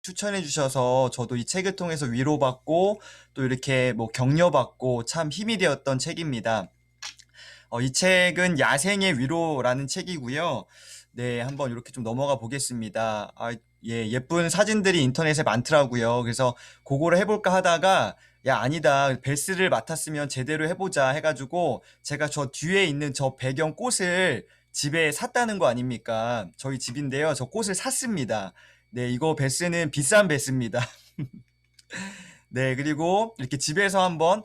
추천해 주셔서 저도 이 책을 통해서 위로받고 또 이렇게 뭐 격려받고 참 힘이 되었던 책입니다. 이 책은 야생의 위로라는 책이고요. 네, 한번 이렇게 좀 넘어가 보겠습니다. 예, 예쁜 사진들이 인터넷에 많더라고요. 그래서 그거를 해볼까 하다가 야, 아니다. 벨스를 맡았으면 제대로 해보자 해가지고 제가 저 뒤에 있는 저 배경 꽃을 집에 샀다는 거 아닙니까? 저희 집인데요. 저 꽃을 샀습니다. 네, 이거 벨스는 비싼 벨스입니다. 네, 그리고 이렇게 집에서 한번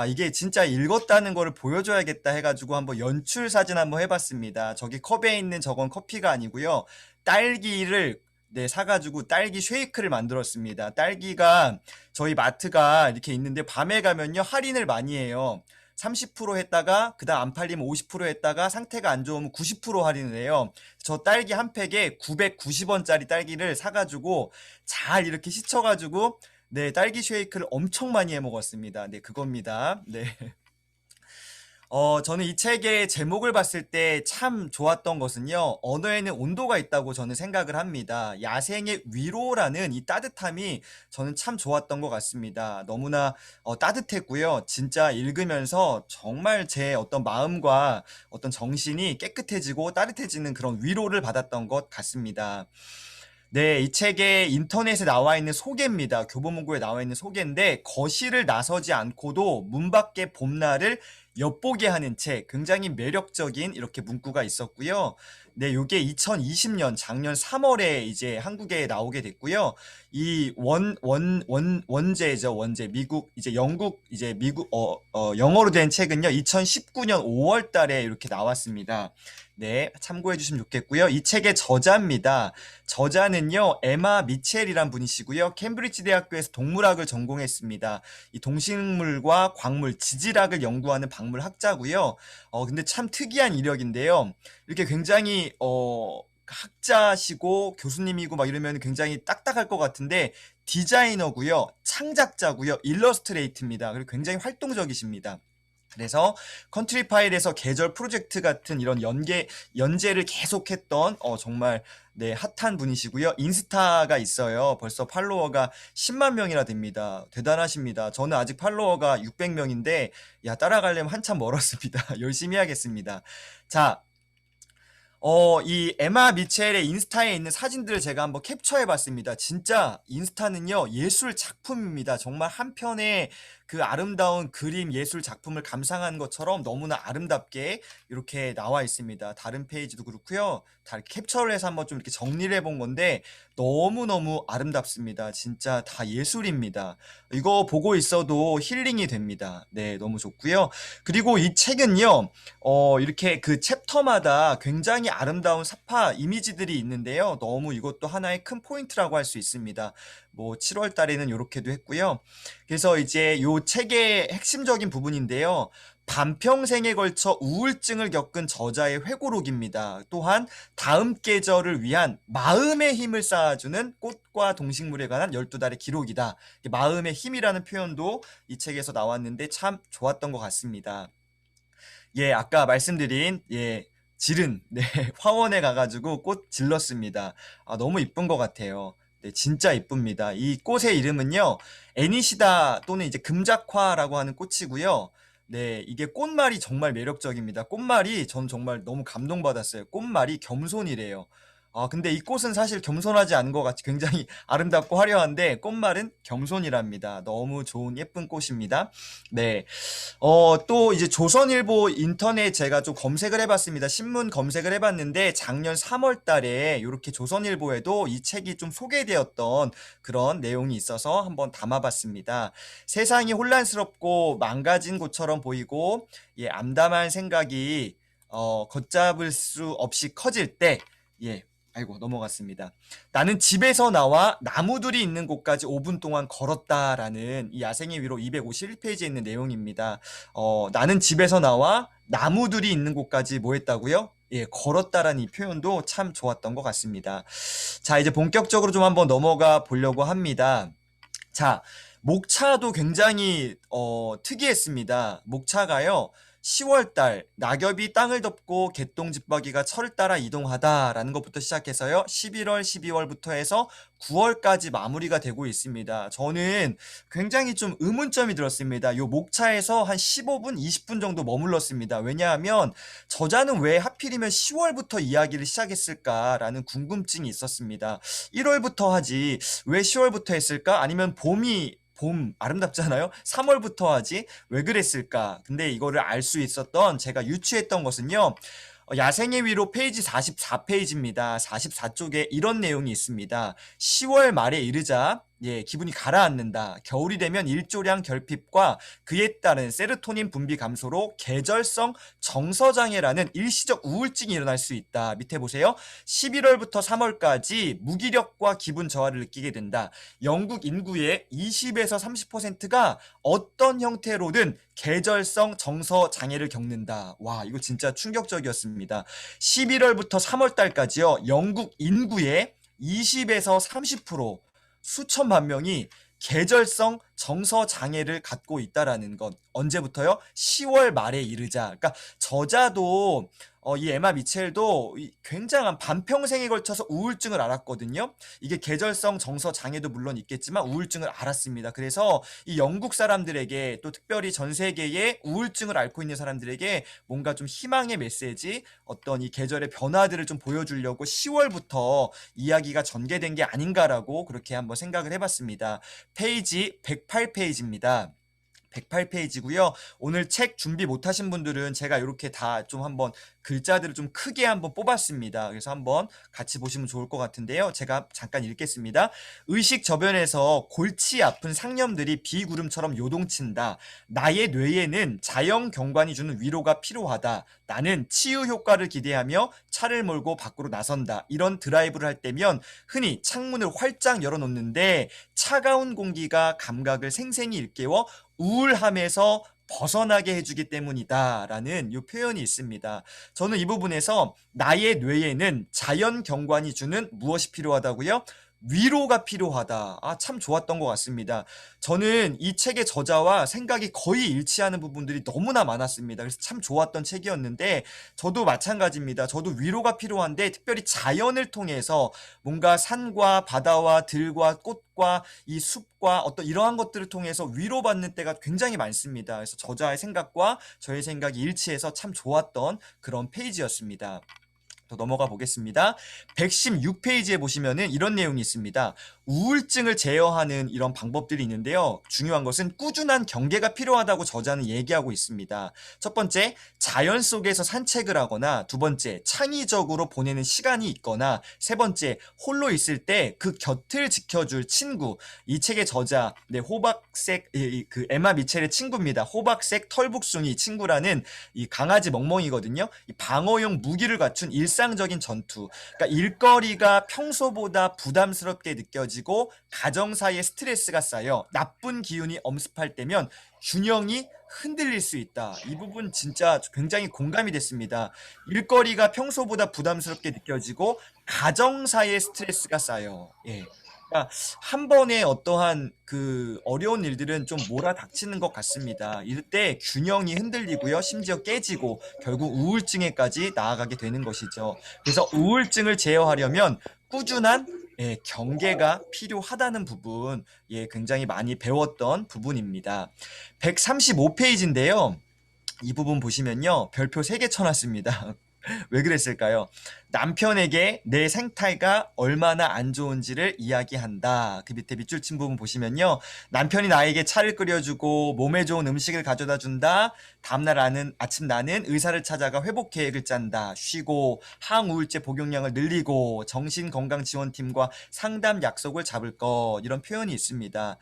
이게 진짜 읽었다는 거를 보여줘야겠다 해가지고 한번 연출 사진 한번 해봤습니다. 저기 컵에 있는 저건 커피가 아니고요. 딸기를 네, 사가지고 딸기 쉐이크를 만들었습니다. 딸기가 저희 마트가 이렇게 있는데 밤에 가면요 할인을 많이 해요. 30% 했다가 그다음 안 팔리면 50% 했다가 상태가 안 좋으면 90% 할인을 해요. 저 딸기 한 팩에 990원짜리 딸기를 사가지고 잘 이렇게 씻어가지고 네, 딸기 쉐이크를 엄청 많이 해 먹었습니다. 네, 그겁니다. 네. 저는 이 책의 제목을 봤을 때 참 좋았던 것은요, 언어에는 온도가 있다고 저는 생각을 합니다. 야생의 위로라는 이 따뜻함이 저는 참 좋았던 것 같습니다. 너무나 따뜻했고요. 진짜 읽으면서 정말 제 어떤 마음과 어떤 정신이 깨끗해지고 따뜻해지는 그런 위로를 받았던 것 같습니다. 네, 이 책에 인터넷에 나와 있는 소개입니다. 교보문고에 나와 있는 소개인데 거실을 나서지 않고도 문 밖의 봄날을 엿보게 하는 책. 굉장히 매력적인 이렇게 문구가 있었고요. 네, 요게 2020년 작년 3월에 이제 한국에 나오게 됐고요. 이 원제죠, 원제. 미국, 이제 영국, 이제 미국, 영어로 된 책은요, 2019년 5월 달에 이렇게 나왔습니다. 네, 참고해 주시면 좋겠고요. 이 책의 저자입니다. 저자는요, 에마 미첼이란 분이시고요. 캠브리지 대학교에서 동물학을 전공했습니다. 이 동식물과 광물, 지질학을 연구하는 박물학자고요. 근데 참 특이한 이력인데요. 이렇게 굉장히 학자시고 교수님이고 막 이러면 굉장히 딱딱할 것 같은데 디자이너고요, 창작자고요, 일러스트레이트입니다. 그리고 굉장히 활동적이십니다. 그래서 컨트리 파일에서 계절 프로젝트 같은 이런 연재를 계속했던 정말 네, 핫한 분이시고요. 인스타가 있어요. 벌써 팔로워가 10만 명이나 됩니다. 대단하십니다. 저는 아직 팔로워가 600명인데 야, 따라가려면 한참 멀었습니다. 열심히 해야겠습니다. 자, 이 에마 미첼의 인스타에 있는 사진들을 제가 한번 캡처해 봤습니다. 진짜 인스타는요, 예술 작품입니다. 정말 한 편의 그 아름다운 그림 예술 작품을 감상한 것처럼 너무나 아름답게 이렇게 나와 있습니다. 다른 페이지도 그렇고요. 다 이렇게 캡처를 해서 한번 좀 이렇게 정리를 해본 건데 너무너무 아름답습니다. 진짜 다 예술입니다. 이거 보고 있어도 힐링이 됩니다. 네, 너무 좋고요. 그리고 이 책은요, 이렇게 그 챕터마다 굉장히 아름다운 사파 이미지들이 있는데요. 너무 이것도 하나의 큰 포인트라고 할 수 있습니다. 뭐 7월 달에는 이렇게도 했고요. 그래서 이제 요 책의 핵심적인 부분인데요. 반평생에 걸쳐 우울증을 겪은 저자의 회고록입니다. 또한 다음 계절을 위한 마음의 힘을 쌓아주는 꽃과 동식물에 관한 12달의 기록이다. 마음의 힘이라는 표현도 이 책에서 나왔는데 참 좋았던 것 같습니다. 예, 아까 말씀드린 예, 질은 네, 화원에 가가지고 꽃 질렀습니다. 너무 이쁜 것 같아요. 네, 진짜 이쁩니다. 이 꽃의 이름은요, 애니시다 또는 이제 금작화라고 하는 꽃이고요. 네, 이게 꽃말이 정말 매력적입니다. 꽃말이 전 정말 너무 감동받았어요. 꽃말이 겸손이래요. 근데 이 꽃은 사실 겸손하지 않은 것 같이 굉장히 아름답고 화려한데 꽃말은 겸손이랍니다. 너무 좋은 예쁜 꽃입니다. 네. 또 이제 조선일보 인터넷 제가 좀 검색을 해봤습니다. 신문 검색을 해봤는데 작년 3월 달에 이렇게 조선일보에도 이 책이 좀 소개되었던 그런 내용이 있어서 한번 담아봤습니다. 세상이 혼란스럽고 망가진 곳처럼 보이고 예, 암담한 생각이 걷잡을 수 없이 커질 때 예, 아이고 넘어갔습니다. 나는 집에서 나와 나무들이 있는 곳까지 5분 동안 걸었다라는 이 야생의 위로 251페이지에 있는 내용입니다. 나는 집에서 나와 나무들이 있는 곳까지 뭐 했다고요? 예, 걸었다라는 이 표현도 참 좋았던 것 같습니다. 자, 이제 본격적으로 좀 한번 넘어가 보려고 합니다. 자, 목차도 굉장히 특이했습니다. 목차가요. 10월 달 낙엽이 땅을 덮고 개똥집바퀴가 철을 따라 이동하다라는 것부터 시작해서요. 11월, 12월부터 해서 9월까지 마무리가 되고 있습니다. 저는 굉장히 좀 의문점이 들었습니다. 요 목차에서 한 15분, 20분 정도 머물렀습니다. 왜냐하면 저자는 왜 하필이면 10월부터 이야기를 시작했을까라는 궁금증이 있었습니다. 1월부터 하지 왜 10월부터 했을까? 아니면 봄 아름답잖아요. 3월부터 하지 왜 그랬을까? 근데 이거를 알 수 있었던 제가 유추했던 것은요. 야생의 위로 페이지 44페이지입니다. 44쪽에 이런 내용이 있습니다. 10월 말에 이르자 기분이 가라앉는다. 겨울이 되면 일조량 결핍과 그에 따른 세로토닌 분비 감소로 계절성 정서장애라는 일시적 우울증이 일어날 수 있다. 밑에 보세요. 11월부터 3월까지 무기력과 기분 저하를 느끼게 된다. 영국 인구의 20에서 30%가 어떤 형태로든 계절성 정서 장애를 겪는다. 와, 이거 진짜 충격적이었습니다. 11월부터 3월 달까지요. 영국 인구의 20에서 30% 수천만 명이 계절성 정서 장애를 갖고 있다라는 것. 언제부터요? 10월 말에 이르자. 그러니까 저자도 이 에마 미첼도 굉장한 반평생에 걸쳐서 우울증을 앓았거든요. 이게 계절성 정서 장애도 물론 있겠지만 우울증을 앓았습니다. 그래서 이 영국 사람들에게 또 특별히 전 세계에 우울증을 앓고 있는 사람들에게 뭔가 좀 희망의 메시지, 어떤 이 계절의 변화들을 좀 보여주려고 10월부터 이야기가 전개된 게 아닌가라고 그렇게 한번 생각을 해봤습니다. 페이지 108페이지입니다. 108페이지고요. 오늘 책 준비 못하신 분들은 제가 이렇게 다 좀 한번 글자들을 좀 크게 한번 뽑았습니다. 그래서 한번 같이 보시면 좋을 것 같은데요. 제가 잠깐 읽겠습니다. 의식 저변에서 골치 아픈 상념들이 비구름처럼 요동친다. 나의 뇌에는 자연 경관이 주는 위로가 필요하다. 나는 치유 효과를 기대하며 차를 몰고 밖으로 나선다. 이런 드라이브를 할 때면 흔히 창문을 활짝 열어놓는데 차가운 공기가 감각을 생생히 일깨워 우울함에서 벗어나게 해주기 때문이다 라는 이 표현이 있습니다. 저는 이 부분에서 나의 뇌에는 자연 경관이 주는 무엇이 필요하다고요? 위로가 필요하다. 참 좋았던 것 같습니다. 저는 이 책의 저자와 생각이 거의 일치하는 부분들이 너무나 많았습니다. 그래서 참 좋았던 책이었는데 저도 마찬가지입니다. 저도 위로가 필요한데 특별히 자연을 통해서 뭔가 산과 바다와 들과 꽃과 이 숲과 어떤 이러한 것들을 통해서 위로받는 때가 굉장히 많습니다. 그래서 저자의 생각과 저의 생각이 일치해서 참 좋았던 그런 페이지였습니다. 더 넘어가 보겠습니다. 116페이지에 보시면은 이런 내용이 있습니다. 우울증을 제어하는 이런 방법들이 있는데요. 중요한 것은 꾸준한 경계가 필요하다고 저자는 얘기하고 있습니다. 첫 번째, 자연 속에서 산책을 하거나, 두 번째, 창의적으로 보내는 시간이 있거나, 세 번째, 홀로 있을 때 그 곁을 지켜줄 친구. 이 책의 저자, 호박색, 그 에마 미첼의 친구입니다. 호박색 털북숭이 친구라는 이 강아지 멍멍이거든요. 이 방어용 무기를 갖춘 일상적인 전투. 그러니까 일거리가 평소보다 부담스럽게 느껴지고 가정사이에 스트레스가 쌓여 나쁜 기운이 엄습할 때면 균형이 흔들릴 수 있다. 이 부분 진짜 굉장히 공감이 됐습니다. 일거리가 평소보다 부담스럽게 느껴지고 가정사이에 스트레스가 쌓여. 그러니까 한 번에 어떠한 그 어려운 일들은 좀 몰아닥치는 것 같습니다. 이때 균형이 흔들리고요. 심지어 깨지고 결국 우울증에까지 나아가게 되는 것이죠. 그래서 우울증을 제어하려면 꾸준한 경계가 필요하다는 부분, 굉장히 많이 배웠던 부분입니다. 135페이지인데요. 이 부분 보시면요. 별표 3개 쳐놨습니다. 왜 그랬을까요? 남편에게 내 생태가 얼마나 안 좋은지를 이야기한다. 그 밑에 밑줄 친 부분 보시면요. 남편이 나에게 차를 끓여주고 몸에 좋은 음식을 가져다 준다. 다음날 아침 나는 의사를 찾아가 회복 계획을 짠다. 쉬고 항우울제 복용량을 늘리고 정신건강지원팀과 상담 약속을 잡을 것. 이런 표현이 있습니다.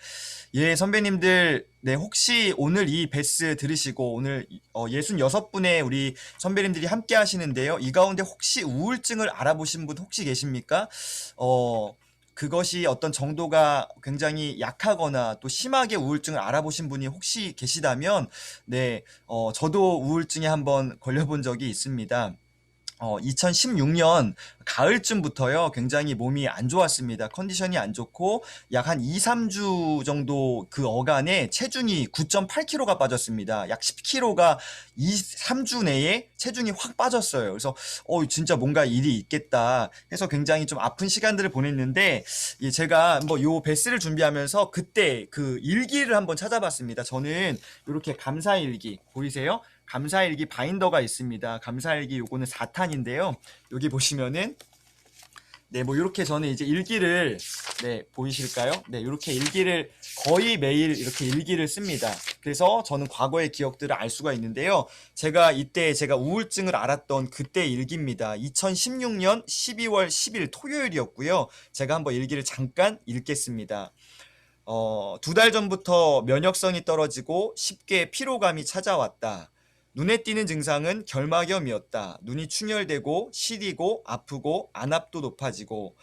선배님들, 혹시 오늘 이 베스 들으시고 오늘 66분의 우리 선배님들이 함께 하시는데요. 이 가운데 혹시 우울증을 알아보신 분 혹시 계십니까? 그것이 어떤 정도가 굉장히 약하거나 또 심하게 우울증을 알아보신 분이 혹시 계시다면, 저도 우울증에 한번 걸려본 적이 있습니다. 2016년 가을쯤부터요, 굉장히 몸이 안 좋았습니다. 컨디션이 안 좋고, 약 한 2, 3주 정도 그 어간에 체중이 9.8kg가 빠졌습니다. 약 10kg가 2, 3주 내에 체중이 확 빠졌어요. 그래서, 진짜 뭔가 일이 있겠다 해서 굉장히 좀 아픈 시간들을 보냈는데, 제가 뭐 요 베스를 준비하면서 그때 그 일기를 한번 찾아봤습니다. 저는 이렇게 감사일기, 보이세요? 감사일기 바인더가 있습니다. 감사일기 요거는 4탄인데요. 여기 보시면은 네, 뭐 이렇게 저는 이제 일기를 네, 보이실까요? 네, 이렇게 일기를 거의 매일 이렇게 일기를 씁니다. 그래서 저는 과거의 기억들을 알 수가 있는데요. 제가 우울증을 알았던 그때 일기입니다. 2016년 12월 10일 토요일이었고요. 제가 한번 일기를 잠깐 읽겠습니다. 2달 전부터 면역성이 떨어지고 쉽게 피로감이 찾아왔다. 눈에 띄는 증상은 결막염이었다. 눈이 충혈되고 시리고 아프고 안압도 높아지고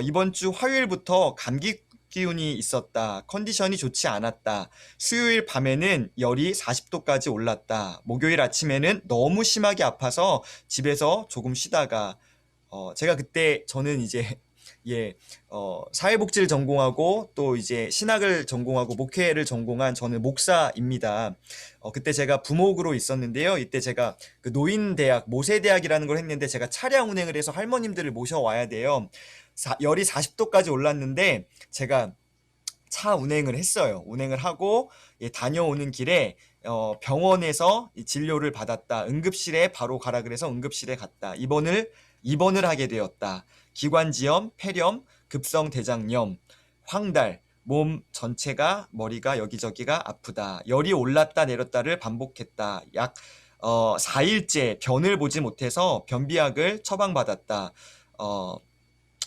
이번 주 화요일부터 감기 기운이 있었다. 컨디션이 좋지 않았다. 수요일 밤에는 열이 40도까지 올랐다. 목요일 아침에는 너무 심하게 아파서 집에서 조금 쉬다가 제가 그때 저는 이제 예, 사회복지를 전공하고 또 이제 신학을 전공하고 목회를 전공한 저는 목사입니다. 그때 제가 부목으로 있었는데요. 이때 제가 그 노인대학, 모세대학이라는 걸 했는데 제가 차량 운행을 해서 할머님들을 모셔와야 돼요. 열이 40도까지 올랐는데 제가 차 운행을 했어요. 운행을 하고 다녀오는 길에 병원에서 이 진료를 받았다. 응급실에 바로 가라 그래서 응급실에 갔다. 입원을 하게 되었다. 기관지염, 폐렴, 급성대장염, 황달, 몸 전체가 머리가 여기저기가 아프다. 열이 올랐다 내렸다를 반복했다. 약 4일째 변을 보지 못해서 변비약을 처방받았다.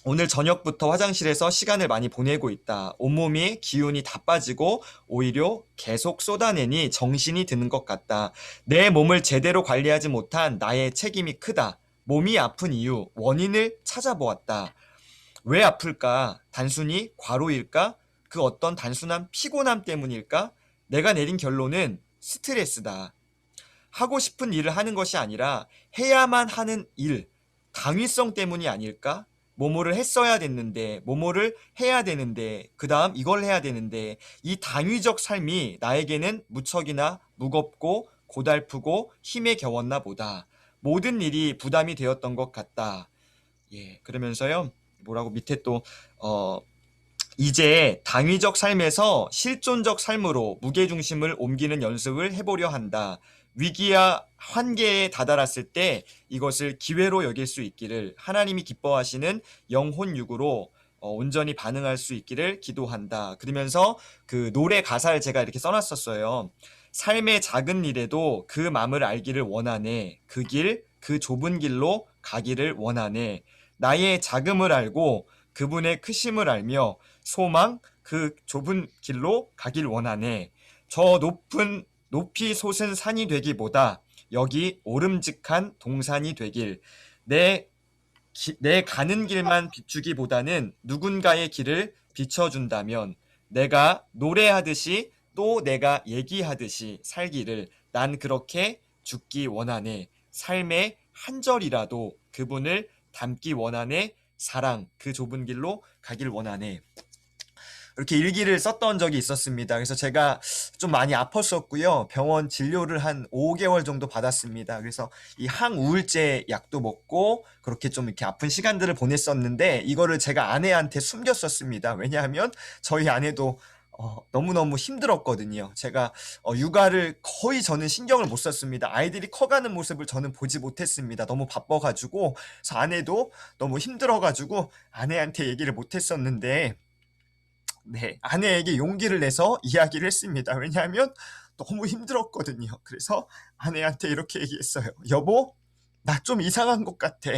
오늘 저녁부터 화장실에서 시간을 많이 보내고 있다. 온몸이 기운이 다 빠지고 오히려 계속 쏟아내니 정신이 드는 것 같다. 내 몸을 제대로 관리하지 못한 나의 책임이 크다. 몸이 아픈 이유, 원인을 찾아보았다. 왜 아플까? 단순히 과로일까? 그 어떤 단순한 피곤함 때문일까? 내가 내린 결론은 스트레스다. 하고 싶은 일을 하는 것이 아니라 해야만 하는 일, 당위성 때문이 아닐까? 뭐뭐를 했어야 됐는데, 뭐뭐를 해야 되는데, 그 다음 이걸 해야 되는데, 이 당위적 삶이 나에게는 무척이나 무겁고 고달프고 힘에 겨웠나 보다. 모든 일이 부담이 되었던 것 같다. 예, 그러면서요, 뭐라고 밑에 또, 이제 당위적 삶에서 실존적 삶으로 무게중심을 옮기는 연습을 해보려 한다. 위기와 한계에 다다랐을 때 이것을 기회로 여길 수 있기를 하나님이 기뻐하시는 영혼육으로 온전히 반응할 수 있기를 기도한다. 그러면서 그 노래 가사를 제가 이렇게 써놨었어요. 삶의 작은 일에도 그 마음을 알기를 원하네. 그 길, 그 좁은 길로 가기를 원하네. 나의 작음을 알고 그분의 크심을 알며 소망 그 좁은 길로 가길 원하네. 저 높이 솟은 산이 되기보다 여기 오름직한 동산이 되길. 내 가는 길만 비추기보다는 누군가의 길을 비춰준다면 내가 노래하듯이 또 내가 얘기하듯이 살기를 난 그렇게 죽기 원하네. 삶의 한 절이라도 그분을 담기 원하네. 사랑 그 좁은 길로 가길 원하네. 이렇게 일기를 썼던 적이 있었습니다. 그래서 제가 좀 많이 아팠었고요. 병원 진료를 한 5개월 정도 받았습니다. 그래서 이 항우울제 약도 먹고 그렇게 좀 이렇게 아픈 시간들을 보냈었는데 이거를 제가 아내한테 숨겼었습니다. 왜냐하면 저희 아내도 너무너무 힘들었거든요. 제가 육아를 거의 저는 신경을 못 썼습니다. 아이들이 커가는 모습을 저는 보지 못했습니다. 너무 바빠가지고 그래서 아내도 너무 힘들어가지고 아내한테 얘기를 못했었는데 네, 아내에게 용기를 내서 이야기를 했습니다. 왜냐하면 너무 힘들었거든요. 그래서 아내한테 이렇게 얘기했어요. 여보, 나 좀 이상한 것 같아.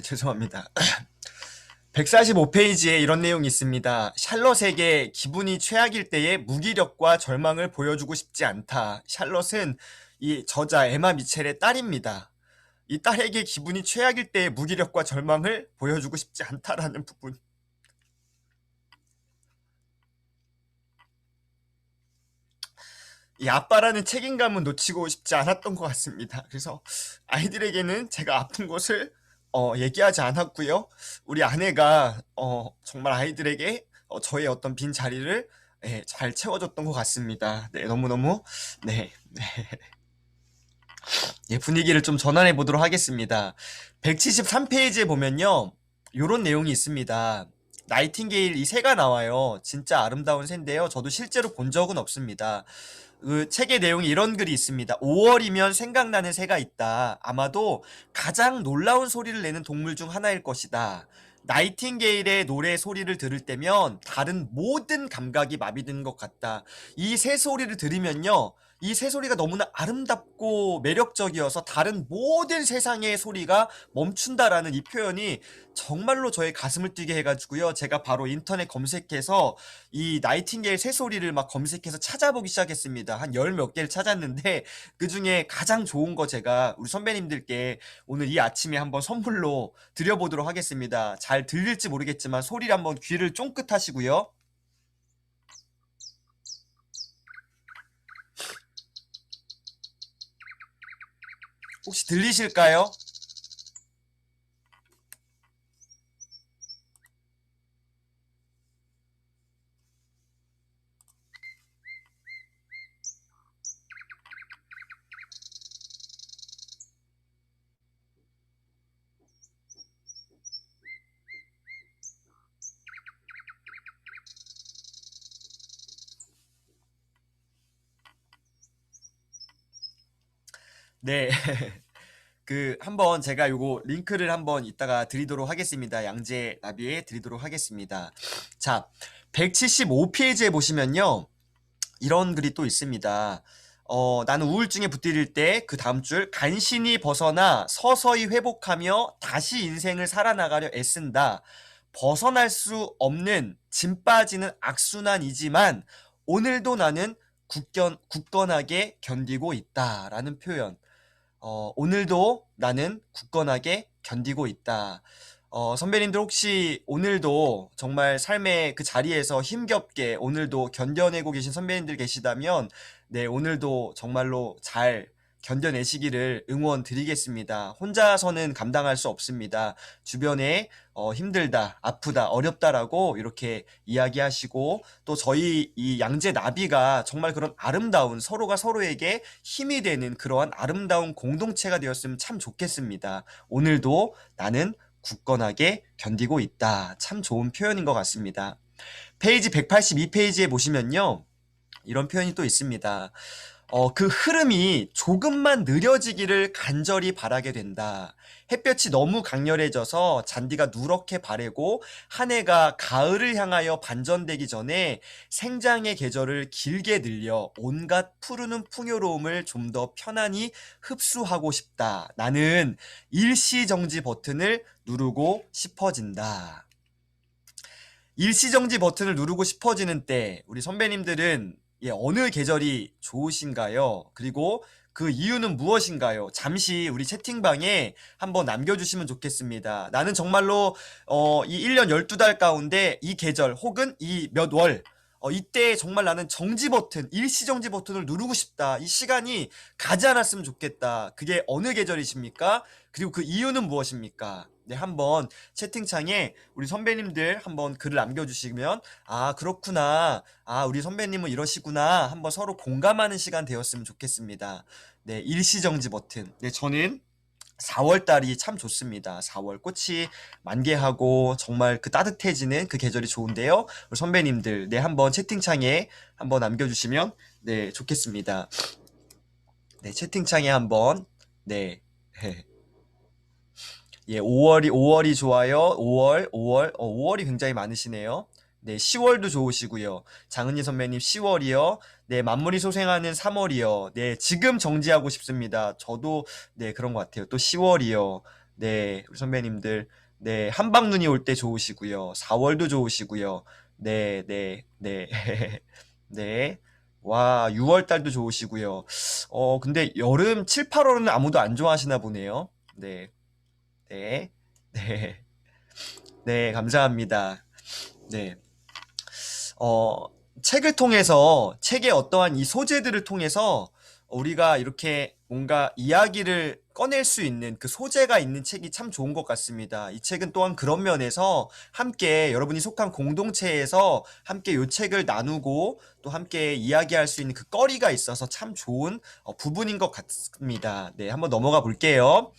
죄송합니다. 145페이지에 이런 내용이 있습니다. 샬럿에게 기분이 최악일 때의 무기력과 절망을 보여주고 싶지 않다. 샬럿은 이 저자 에마 미첼의 딸입니다. 이 딸에게 기분이 최악일 때의 무기력과 절망을 보여주고 싶지 않다라는 부분. 이 아빠라는 책임감은 놓치고 싶지 않았던 것 같습니다. 그래서 아이들에게는 제가 아픈 것을 얘기하지 않았고요. 우리 아내가 정말 아이들에게 저의 어떤 빈 자리를 잘 채워줬던 것 같습니다. 네, 너무너무 네, 네. 예, 분위기를 좀 전환해 보도록 하겠습니다. 173페이지에 보면요. 요런 내용이 있습니다. 나이팅게일 이 새가 나와요. 진짜 아름다운 새인데요. 저도 실제로 본 적은 없습니다. 그 책의 내용이 이런 글이 있습니다. 5월이면 생각나는 새가 있다. 아마도 가장 놀라운 소리를 내는 동물 중 하나일 것이다. 나이팅게일의 노래 소리를 들을 때면 다른 모든 감각이 마비되는 것 같다. 이 새 소리를 들으면요. 이 새 소리가 너무나 아름답고 매력적이어서 다른 모든 세상의 소리가 멈춘다라는 이 표현이 정말로 저의 가슴을 뛰게 해가지고요. 제가 바로 인터넷 검색해서 이 나이팅게일 새소리를 막 검색해서 찾아보기 시작했습니다. 한 열 몇 개를 찾았는데 그 중에 가장 좋은 거 제가 우리 선배님들께 오늘 이 아침에 한번 선물로 드려보도록 하겠습니다. 잘 들릴지 모르겠지만 소리를 한번 귀를 쫑긋 하시고요. 혹시 들리실까요? 네. 한번 제가 요거 링크를 한번 이따가 드리도록 하겠습니다. 양재 나비에 드리도록 하겠습니다. 자, 175페이지에 보시면요. 이런 글이 또 있습니다. 나는 우울증에 붙들릴 때 그 다음 줄 간신히 벗어나 서서히 회복하며 다시 인생을 살아나가려 애쓴다. 벗어날 수 없는 짐 빠지는 악순환이지만 오늘도 나는 굳건하게 견디고 있다라는 표현. 오늘도 나는 굳건하게 견디고 있다. 선배님들 혹시 오늘도 정말 삶의 그 자리에서 힘겹게 오늘도 견뎌내고 계신 선배님들 계시다면, 네, 오늘도 정말로 잘 견뎌내시기를 응원 드리겠습니다. 혼자서는 감당할 수 없습니다. 주변에 힘들다, 아프다, 어렵다라고 이렇게 이야기하시고 또 저희 이 양재 나비가 정말 그런 아름다운 서로가 서로에게 힘이 되는 그러한 아름다운 공동체가 되었으면 참 좋겠습니다. 오늘도 나는 굳건하게 견디고 있다. 참 좋은 표현인 것 같습니다. 페이지 182페이지에 보시면요. 이런 표현이 또 있습니다. 그 흐름이 조금만 느려지기를 간절히 바라게 된다. 햇볕이 너무 강렬해져서 잔디가 누렇게 바래고 한 해가 가을을 향하여 반전되기 전에 생장의 계절을 길게 늘려 온갖 푸르는 풍요로움을 좀 더 편안히 흡수하고 싶다. 나는 일시정지 버튼을 누르고 싶어진다. 일시정지 버튼을 누르고 싶어지는 때 우리 선배님들은 어느 계절이 좋으신가요? 그리고 그 이유는 무엇인가요? 잠시 우리 채팅방에 한번 남겨주시면 좋겠습니다. 나는 정말로 이 1년 12달 가운데 이 계절 혹은 이 몇 월 이때 정말 나는 정지 버튼, 일시정지 버튼을 누르고 싶다. 이 시간이 가지 않았으면 좋겠다. 그게 어느 계절이십니까? 그리고 그 이유는 무엇입니까? 네, 한번 채팅창에 우리 선배님들 한번 글을 남겨주시면 아 그렇구나 우리 선배님은 이러시구나 한번 서로 공감하는 시간 되었으면 좋겠습니다. 네, 일시정지 버튼. 네, 저는 4월 달이 참 좋습니다. 4월 꽃이 만개하고 정말 그 따뜻해지는 그 계절이 좋은데요. 우리 선배님들 네 한번 채팅창에 한번 남겨주시면 네 좋겠습니다. 네, 채팅창에 한번 네. 예, 5월이 좋아요. 5월이 굉장히 많으시네요. 네, 10월도 좋으시고요. 장은희 선배님 10월이요. 네, 만물이 소생하는 3월이요. 네, 지금 정지하고 싶습니다. 저도 네, 그런 것 같아요. 또 10월이요. 네, 우리 선배님들 네, 한방눈이 올 때 좋으시고요. 4월도 좋으시고요. 네, 네, 네. 네. 와, 6월 달도 좋으시고요. 근데 여름 7, 8월은 아무도 안 좋아하시나 보네요. 네. 네. 네. 네, 감사합니다. 네. 어, 책을 통해서 책의 어떠한 이 소재들을 통해서 우리가 이렇게 뭔가 이야기를 꺼낼 수 있는 그 소재가 있는 책이 참 좋은 것 같습니다. 이 책은 또한 그런 면에서 함께 여러분이 속한 공동체에서 함께 이 책을 나누고 또 함께 이야기할 수 있는 그 거리가 있어서 참 좋은 부분인 것 같습니다. 네, 한번 넘어가 볼게요.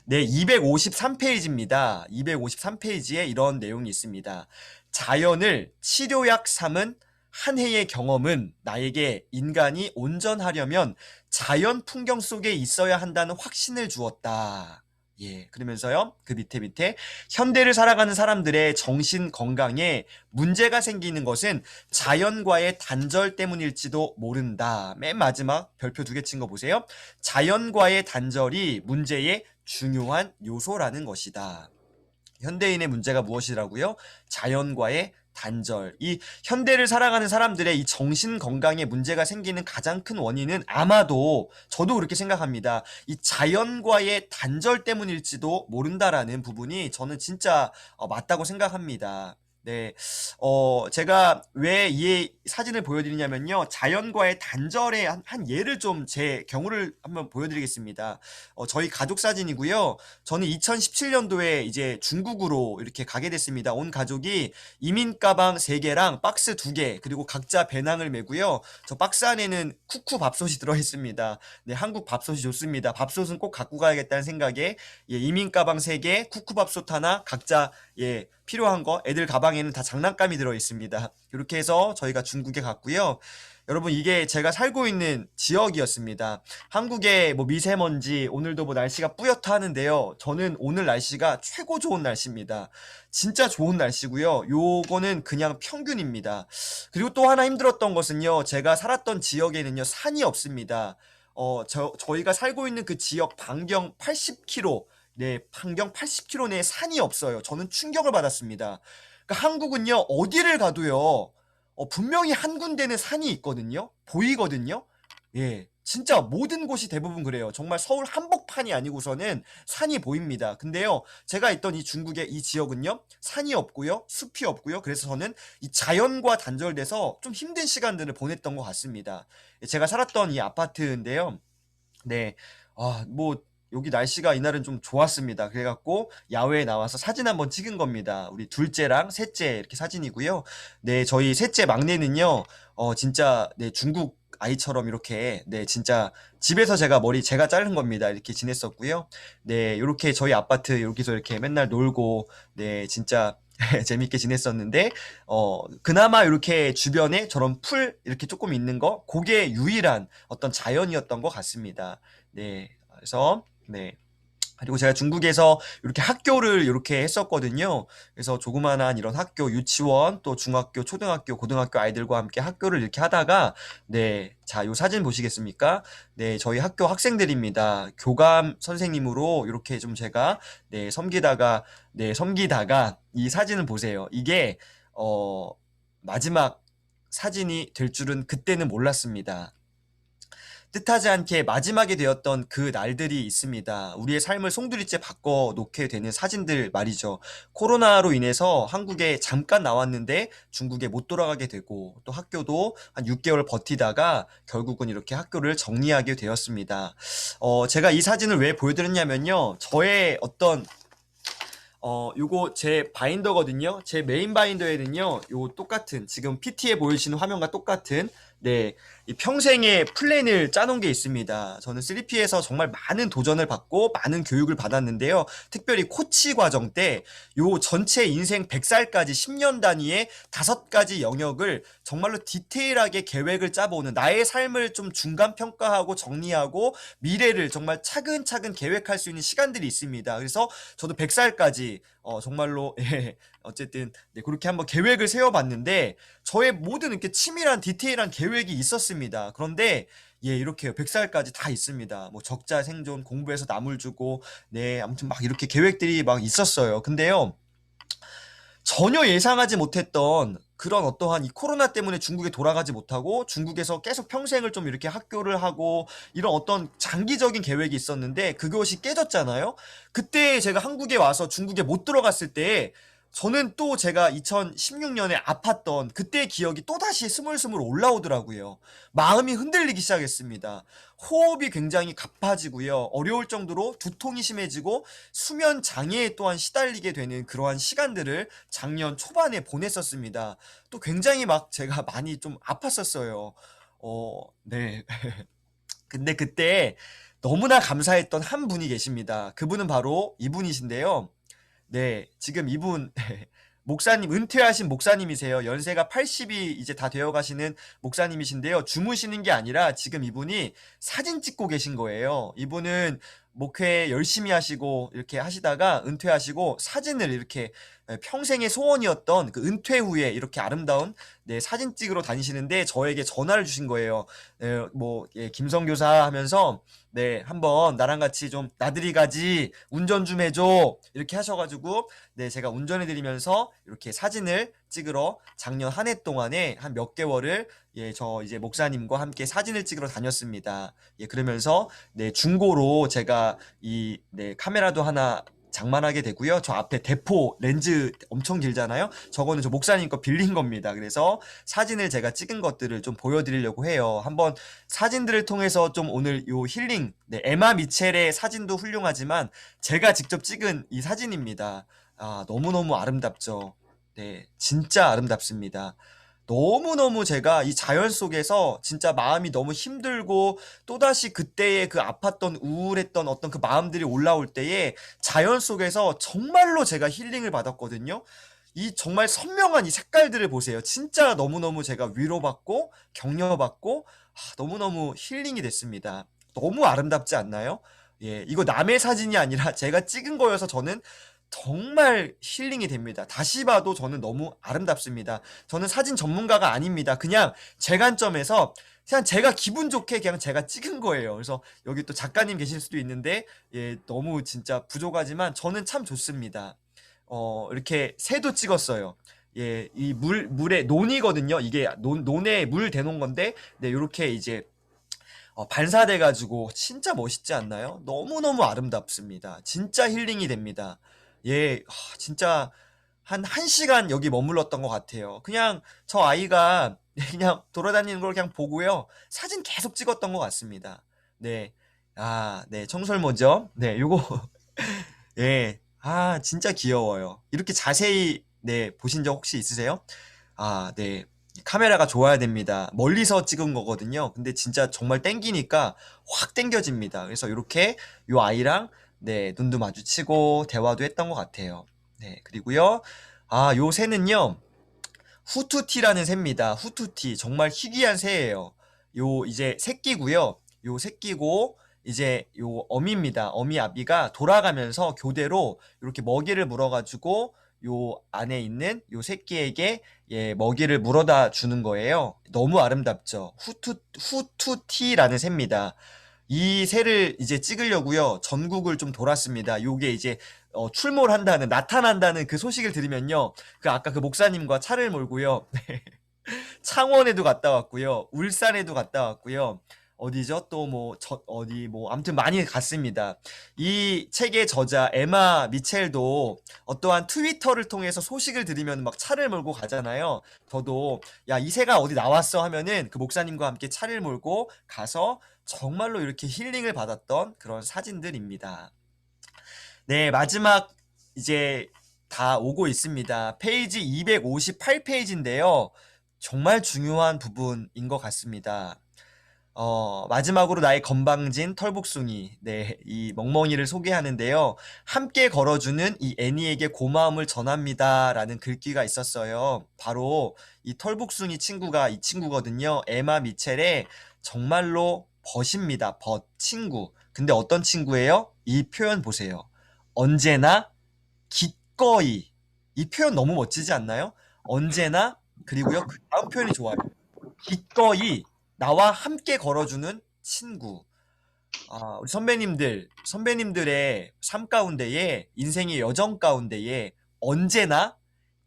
네, 253페이지입니다. 253페이지에 이런 내용이 있습니다. 자연을 치료약 삼은 한 해의 경험은 나에게 인간이 온전하려면 자연 풍경 속에 있어야 한다는 확신을 주었다. 예, 그러면서요, 그 밑에 현대를 살아가는 사람들의 정신 건강에 문제가 생기는 것은 자연과의 단절 때문일지도 모른다. 맨 마지막 별표 2개 친 거 보세요. 자연과의 단절이 문제의 중요한 요소라는 것이다. 현대인의 문제가 무엇이라고요? 자연과의 단절. 이 현대를 살아가는 사람들의 이 정신 건강에 문제가 생기는 가장 큰 원인은 아마도 저도 그렇게 생각합니다. 이 자연과의 단절 때문일지도 모른다라는 부분이 저는 진짜 맞다고 생각합니다. 네, 제가 왜 이 사진을 보여드리냐면요. 자연과의 단절의 한 예를 좀 제 경우를 한번 보여드리겠습니다. 저희 가족 사진이고요. 저는 2017년도에 이제 중국으로 이렇게 가게 됐습니다. 온 가족이 이민 가방 3개랑 박스 2개, 그리고 각자 배낭을 메고요. 저 박스 안에는 쿠쿠 밥솥이 들어있습니다. 네, 한국 밥솥이 좋습니다. 밥솥은 꼭 갖고 가야겠다는 생각에 예, 이민 가방 3개, 쿠쿠 밥솥 하나, 각자 예, 필요한 거 애들 가방에는 다 장난감이 들어 있습니다. 이렇게 해서 저희가 중국에 갔고요. 여러분 이게 제가 살고 있는 지역이었습니다. 한국의 뭐 미세먼지 오늘도 뭐 날씨가 뿌옇다 하는데요. 저는 오늘 날씨가 최고 좋은 날씨입니다. 진짜 좋은 날씨고요. 요거는 그냥 평균입니다. 그리고 또 하나 힘들었던 것은요. 제가 살았던 지역에는요. 산이 없습니다. 저희가 살고 있는 그 지역 반경 80km, 네, 반경 80km 내에 산이 없어요. 저는 충격을 받았습니다. 그러니까 한국은요, 어디를 가도요, 분명히 한 군데는 산이 있거든요. 보이거든요. 예, 진짜 모든 곳이 대부분 그래요. 정말 서울 한복판이 아니고서는 산이 보입니다. 근데요, 제가 있던 이 중국의 이 지역은요, 산이 없고요, 숲이 없고요. 그래서 저는 이 자연과 단절돼서 좀 힘든 시간들을 보냈던 것 같습니다. 예, 제가 살았던 이 아파트인데요. 네. 뭐 여기 날씨가 이날은 좀 좋았습니다. 그래갖고 야외에 나와서 사진 한번 찍은 겁니다. 우리 둘째랑 셋째 이렇게 사진이고요. 네, 저희 셋째 막내는요, 진짜 네, 중국 아이처럼 이렇게 네, 진짜 집에서 제가 머리 제가 자른 겁니다. 이렇게 지냈었고요. 네, 이렇게 저희 아파트 여기서 이렇게 맨날 놀고 네, 진짜 재밌게 지냈었는데 그나마 이렇게 주변에 저런 풀 이렇게 조금 있는 거 그게 유일한 어떤 자연이었던 것 같습니다. 네. 그래서 네. 그리고 제가 중국에서 이렇게 학교를 이렇게 했었거든요. 그래서 조그만한 이런 학교, 유치원, 또 중학교, 초등학교, 고등학교 아이들과 함께 학교를 이렇게 하다가, 네. 자, 요 사진 보시겠습니까? 네. 저희 학교 학생들입니다. 교감 선생님으로 이렇게 좀 제가, 네. 섬기다가 이 사진을 보세요. 이게, 어, 마지막 사진이 될 줄은 그때는 몰랐습니다. 뜻하지 않게 마지막이 되었던 그 날들이 있습니다. 우리의 삶을 송두리째 바꿔 놓게 되는 사진들 말이죠. 코로나로 인해서 한국에 잠깐 나왔는데 중국에 못 돌아가게 되고 또 학교도 한 6개월 버티다가 결국은 이렇게 학교를 정리하게 되었습니다. 제가 이 사진을 왜 보여드렸냐면요. 저의 어떤 요거 제 바인더거든요. 제 메인 바인더에는요, 요 똑같은, 지금 PT에 보이시는 화면과 똑같은, 네, 이 평생의 플랜을 짜놓은 게 있습니다. 저는 3P에서 정말 많은 도전을 받고 많은 교육을 받았는데요. 특별히 코치 과정 때 요 전체 인생 100살까지 10년 단위의 5가지 영역을 정말로 디테일하게 계획을 짜보는 나의 삶을 좀 중간 평가하고 정리하고 미래를 정말 차근차근 계획할 수 있는 시간들이 있습니다. 그래서 저도 100살까지 정말로 예, 어쨌든 네, 그렇게 한번 계획을 세워봤는데 저의 모든 이렇게 치밀한 디테일한 계획이 있었습니다. 그런데 예, 이렇게요. 100살까지 다 있습니다. 뭐 적자 생존, 공부해서 남을 주고 네, 아무튼 막 이렇게 계획들이 막 있었어요. 근데요. 전혀 예상하지 못했던 그런 어떠한 이 코로나 때문에 중국에 돌아가지 못하고 중국에서 계속 평생을 좀 이렇게 학교를 하고 이런 어떤 장기적인 계획이 있었는데 그것이 깨졌잖아요. 그때 제가 한국에 와서 중국에 못 들어갔을 때 저는 또 제가 2016년에 아팠던 그때의 기억이 또다시 스물스물 올라오더라고요. 마음이 흔들리기 시작했습니다. 호흡이 굉장히 가빠지고요. 어려울 정도로 두통이 심해지고 수면 장애에 또한 시달리게 되는 그러한 시간들을 작년 초반에 보냈었습니다. 또 굉장히 막 제가 많이 좀 아팠었어요. 네. 근데 그때 너무나 감사했던 한 분이 계십니다. 그분은 바로 이분이신데요. 네, 지금 이분 목사님 은퇴하신 목사님이세요. 연세가 80이 이제 다 되어 가시는 목사님이신데요. 주무시는 게 아니라 지금 이분이 사진 찍고 계신 거예요. 이분은 목회 열심히 하시고 이렇게 하시다가 은퇴하시고 사진을 이렇게 평생의 소원이었던 그 은퇴 후에 이렇게 아름다운 네, 사진 찍으러 다니시는데 저에게 전화를 주신 거예요. 김성교사 하면서 네, 한번 나랑 같이 좀 나들이 가지 운전 좀 해줘 이렇게 하셔가지고 네, 제가 운전해드리면서 이렇게 사진을 찍으러 작년 한 해 동안에 한 몇 개월을 예, 저 이제 목사님과 함께 사진을 찍으러 다녔습니다. 예, 그러면서 네, 중고로 제가 네, 카메라도 하나 장만하게 되고요. 저 앞에 대포 렌즈 엄청 길잖아요. 저거는 저 목사님 거 빌린 겁니다. 그래서 사진을 제가 찍은 것들을 좀 보여드리려고 해요. 한번 사진들을 통해서 좀 오늘 요 힐링, 네, 에마 미첼의 사진도 훌륭하지만 제가 직접 찍은 이 사진입니다. 아, 너무너무 아름답죠. 네, 진짜 아름답습니다. 너무너무 제가 이 자연 속에서 진짜 마음이 너무 힘들고 또다시 그때의 그 아팠던 우울했던 어떤 그 마음들이 올라올 때에 자연 속에서 정말로 제가 힐링을 받았거든요. 이 정말 선명한 이 색깔들을 보세요. 진짜 너무너무 제가 위로받고 격려받고 너무너무 힐링이 됐습니다. 너무 아름답지 않나요? 예, 이거 남의 사진이 아니라 제가 찍은 거여서 저는 정말 힐링이 됩니다. 다시 봐도 저는 너무 아름답습니다. 저는 사진 전문가가 아닙니다. 그냥 제 관점에서 그냥 제가 기분 좋게 그냥 제가 찍은 거예요. 그래서 여기 또 작가님 계실 수도 있는데 예, 너무 진짜 부족하지만 저는 참 좋습니다. 이렇게 새도 찍었어요. 예, 이 물에 논이거든요. 이게 논에 물 대놓은 건데 네, 요렇게 이제 반사돼가지고 진짜 멋있지 않나요? 너무너무 아름답습니다. 진짜 힐링이 됩니다. 예, 진짜 한 1시간 여기 머물렀던 것 같아요. 그냥 저 아이가 그냥 돌아다니는 걸 그냥 보고요. 사진 계속 찍었던 것 같습니다. 네. 네, 청설모죠? 네, 요거, 예. 진짜 귀여워요. 이렇게 자세히, 네, 보신 적 혹시 있으세요? 네. 카메라가 좋아야 됩니다. 멀리서 찍은 거거든요. 근데 진짜 정말 땡기니까 확 땡겨집니다. 그래서 이렇게 요 아이랑 네, 눈도 마주치고 대화도 했던 것 같아요. 네, 그리고요. 요 새는요. 후투티라는 새입니다. 후투티. 정말 희귀한 새예요. 요 이제 새끼고요. 요 새끼고 이제 요 어미입니다. 어미 아비가 돌아가면서 교대로 이렇게 먹이를 물어가지고 요 안에 있는 요 새끼에게 예, 먹이를 물어다 주는 거예요. 너무 아름답죠. 후투티라는 새입니다. 이 새를 이제 찍으려고요. 전국을 좀 돌았습니다. 요게 이제 출몰한다는 나타난다는 그 소식을 들으면요. 그 아까 그 목사님과 차를 몰고요. 창원에도 갔다 왔고요. 울산에도 갔다 왔고요. 어디죠? 또 뭐 어디 뭐 아무튼 많이 갔습니다. 이 책의 저자 에마 미첼도 어떠한 트위터를 통해서 소식을 들으면 막 차를 몰고 가잖아요. 저도 야, 이 새가 어디 나왔어 하면은 그 목사님과 함께 차를 몰고 가서 정말로 이렇게 힐링을 받았던 그런 사진들입니다. 네, 마지막 이제 다 오고 있습니다. 페이지 258페이지인데요. 정말 중요한 부분인 것 같습니다. 마지막으로 나의 건방진 털복숭이, 네, 이 멍멍이를 소개하는데요. 함께 걸어주는 이 애니에게 고마움을 전합니다. 라는 글귀가 있었어요. 바로 이 털복숭이 친구가 이 친구거든요. 에마 미첼의 정말로 벗입니다. 벗, 친구. 근데 어떤 친구예요? 이 표현 보세요. 언제나 기꺼이. 이 표현 너무 멋지지 않나요? 언제나, 그리고요, 그 다음 표현이 좋아요. 기꺼이 나와 함께 걸어주는 친구. 우리 선배님들의 삶 가운데에, 인생의 여정 가운데에 언제나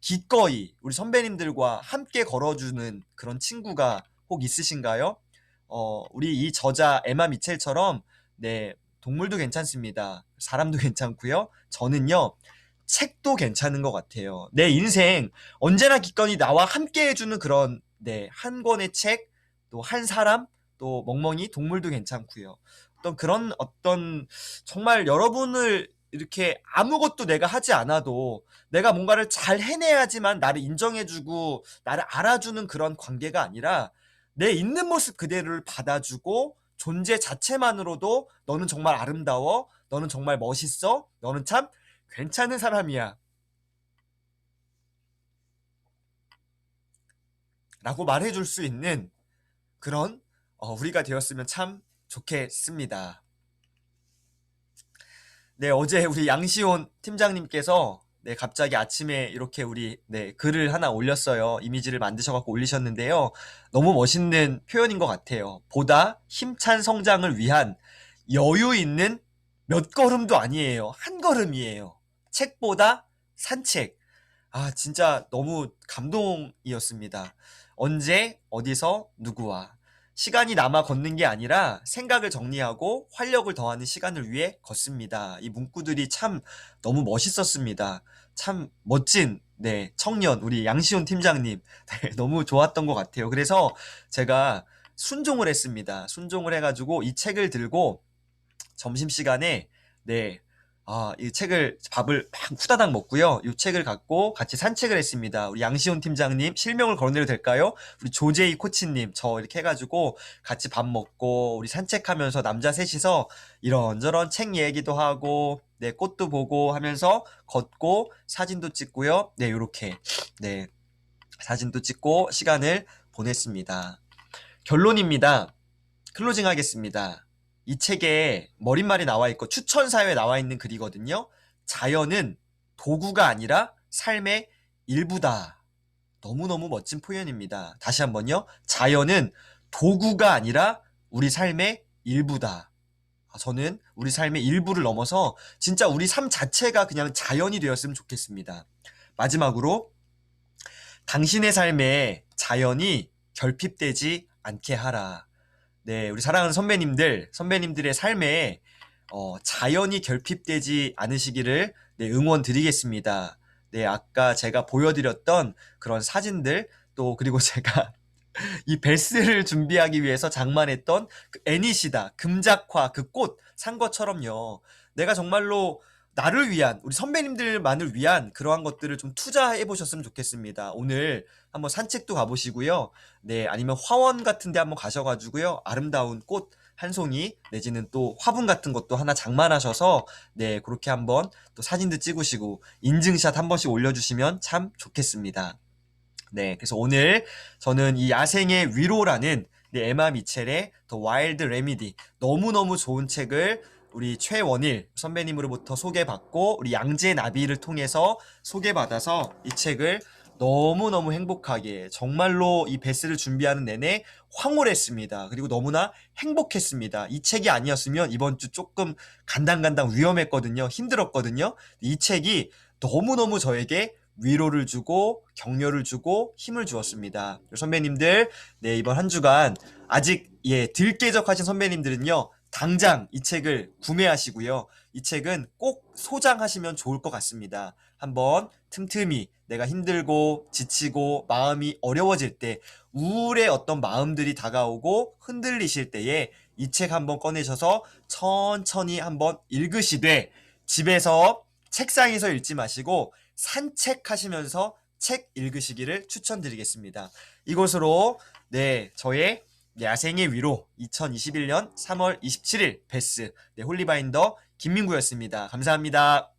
기꺼이 우리 선배님들과 함께 걸어주는 그런 친구가 혹 있으신가요? 우리 이 저자 에마 미첼처럼, 네, 동물도 괜찮습니다. 사람도 괜찮고요. 저는요, 책도 괜찮은 것 같아요. 내 인생 언제나 기꺼이 나와 함께 해주는 그런 한 권의 책, 또 한 사람, 또 멍멍이 동물도 괜찮고요. 어떤 정말 여러분을 이렇게 아무것도 내가 하지 않아도 내가 뭔가를 잘 해내야지만 나를 인정해주고 나를 알아주는 그런 관계가 아니라 내 있는 모습 그대로를 받아주고 존재 자체만으로도 너는 정말 아름다워, 너는 정말 멋있어, 너는 참 괜찮은 사람이야 라고 말해줄 수 있는 그런 우리가 되었으면 참 좋겠습니다. 네, 어제 우리 양시온 팀장님께서 갑자기 아침에 이렇게 우리 글을 하나 올렸어요. 이미지를 만드셔갖고 올리셨는데요. 너무 멋있는 표현인 것 같아요. 보다 힘찬 성장을 위한 여유 있는 몇 걸음도 아니에요. 한 걸음이에요. 책보다 산책. 아, 진짜 너무 감동이었습니다. 언제, 어디서, 누구와. 시간이 남아 걷는 게 아니라 생각을 정리하고 활력을 더하는 시간을 위해 걷습니다. 이 문구들이 참 너무 멋있었습니다. 참 멋진, 청년, 우리 양시훈 팀장님. 너무 좋았던 것 같아요. 그래서 제가 순종을 했습니다. 순종을 해가지고 이 책을 들고 점심시간에 이 책을 밥을 막 후다닥 먹고요. 이 책을 갖고 같이 산책을 했습니다. 우리 양시훈 팀장님 실명을 거론해도 될까요? 우리 조제이 코치님 저 이렇게 해가지고 같이 밥 먹고 우리 산책하면서 남자 셋이서 이런저런 책 얘기도 하고 꽃도 보고 하면서 걷고 사진도 찍고요. 요렇게 사진도 찍고 시간을 보냈습니다. 결론입니다. 클로징 하겠습니다. 이 책에 머릿말이 나와 있고 추천사에 나와 있는 글이거든요. 자연은 도구가 아니라 삶의 일부다. 너무너무 멋진 표현입니다. 다시 한번요. 자연은 도구가 아니라 우리 삶의 일부다. 저는 우리 삶의 일부를 넘어서 진짜 우리 삶 자체가 그냥 자연이 되었으면 좋겠습니다. 마지막으로 당신의 삶에 자연이 결핍되지 않게 하라. 우리 사랑하는 선배님들의 삶에 자연이 결핍되지 않으시기를 응원 드리겠습니다. 아까 제가 보여드렸던 그런 사진들, 또 그리고 제가 이 베스를 준비하기 위해서 장만했던 그 애니시다, 금작화, 그 꽃 산 것처럼요. 내가 정말로 나를 위한, 우리 선배님들만을 위한 그러한 것들을 좀 투자해 보셨으면 좋겠습니다. 오늘 한번 산책도 가보시고요. 아니면 화원 같은 데 한번 가셔가지고요. 아름다운 꽃 한 송이 내지는 또 화분 같은 것도 하나 장만하셔서 그렇게 한번 또 사진도 찍으시고 인증샷 한 번씩 올려주시면 참 좋겠습니다. 그래서 오늘 저는 이 야생의 위로라는 에마 미첼의 The Wild Remedy 너무너무 좋은 책을 우리 최원일 선배님으로부터 소개받고 우리 양재 나비를 통해서 소개받아서 이 책을 너무너무 행복하게 정말로 이 베스를 준비하는 내내 황홀했습니다. 그리고 너무나 행복했습니다. 이 책이 아니었으면 이번 주 조금 간당간당 위험했거든요. 힘들었거든요. 이 책이 너무너무 저에게 위로를 주고 격려를 주고 힘을 주었습니다. 선배님들 이번 한 주간 아직 들깨적하신 선배님들은요 당장 이 책을 구매하시고요. 이 책은 꼭 소장하시면 좋을 것 같습니다. 한번 틈틈이 내가 힘들고 지치고 마음이 어려워질 때 우울의 어떤 마음들이 다가오고 흔들리실 때에 이 책 한번 꺼내셔서 천천히 한번 읽으시되 집에서 책상에서 읽지 마시고 산책하시면서 책 읽으시기를 추천드리겠습니다. 이것으로 저의 야생의 위로 2021년 3월 27일 베스 홀리바인더 김민구였습니다. 감사합니다.